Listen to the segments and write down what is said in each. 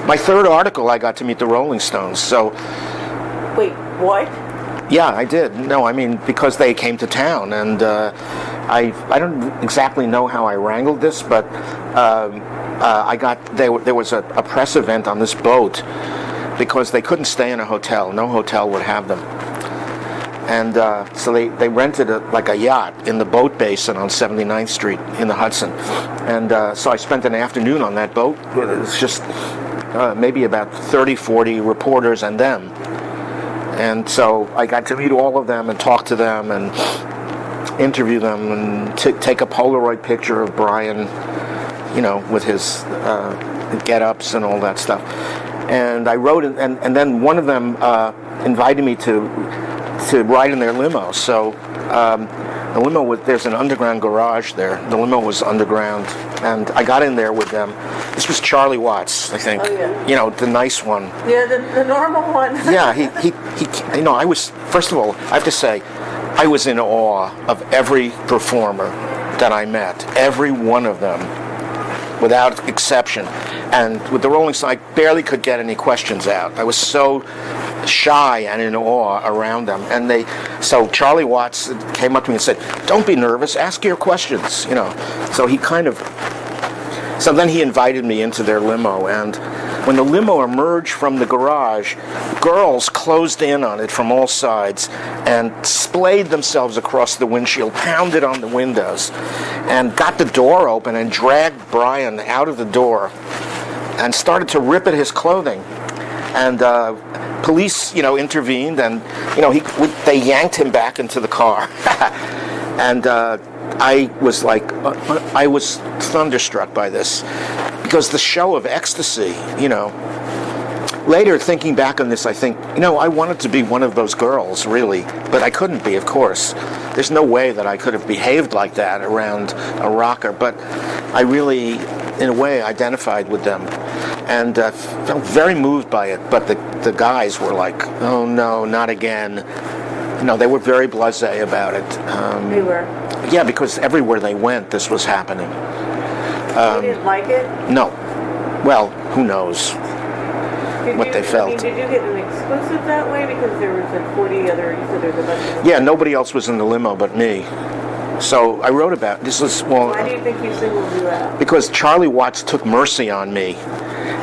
My third article, I got to meet the Rolling Stones. So, Wait, what? yeah, I did. No, I mean, because they came to town, and I don't exactly know how I wrangled this, but there was a press event on this boat because they couldn't stay in a hotel. No hotel would have them. And so they rented like a yacht in the boat basin on 79th Street in the Hudson. And so I spent an afternoon on that boat. It was just maybe about 30, 40 reporters and them. And so I got to meet all of them and talk to them and interview them and take a Polaroid picture of Brian, with his get-ups and all that stuff. And I wrote it, and then one of them invited me to ride in their limo. So the limo there's an underground garage there. The limo was underground, and I got in there with them. This was Charlie Watts, I think. Oh, yeah. The nice one. Yeah, the normal one. Yeah, he. I was, first of all, I have to say, I was in awe of every performer that I met. Every one of them, without exception. And with the Rolling Stones, I barely could get any questions out. I was so shy and in awe around them. And so Charlie Watts came up to me and said, "Don't be nervous, ask your questions." So then he invited me into their limo, and when the limo emerged from the garage, girls closed in on it from all sides and splayed themselves across the windshield, pounded on the windows, and got the door open and dragged Brian out of the door and started to rip at his clothing. And police, intervened, and they yanked him back into the car. And I was thunderstruck by this, because the show of ecstasy, Later, thinking back on this, I think, I wanted to be one of those girls, really, but I couldn't be, of course. There's no way that I could have behaved like that around a rocker, but I really, in a way, identified with them and felt very moved by it. But the guys were like, "Oh no, not again." They were very blasé about it. They were? Yeah, because everywhere they went, this was happening. You didn't like it? No. Well, who knows what they felt. Did you get an exclusive that way? Because there was 40 other, you said there's a bunch of... Yeah, nobody else was in the limo but me. So I wrote about this. Why do you think you singled you out? Because Charlie Watts took mercy on me,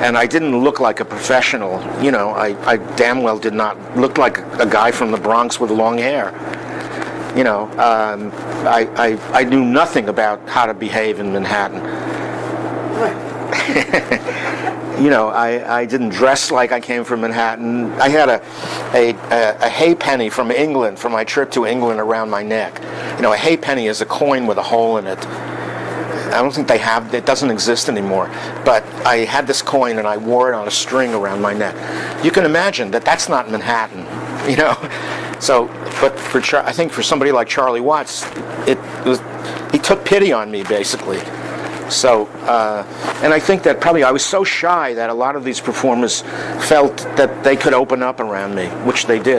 and I didn't look like a professional. I damn well did not look like a guy from the Bronx with long hair. I knew nothing about how to behave in Manhattan. I didn't dress like I came from Manhattan. I had a halfpenny from England, from my trip to England, around my neck. A halfpenny is a coin with a hole in it. I don't think it doesn't exist anymore. But I had this coin and I wore it on a string around my neck. You can imagine that's not Manhattan, So, but I think for somebody like Charlie Watts, he took pity on me, basically. So, and I think that probably I was so shy that a lot of these performers felt that they could open up around me, which they did.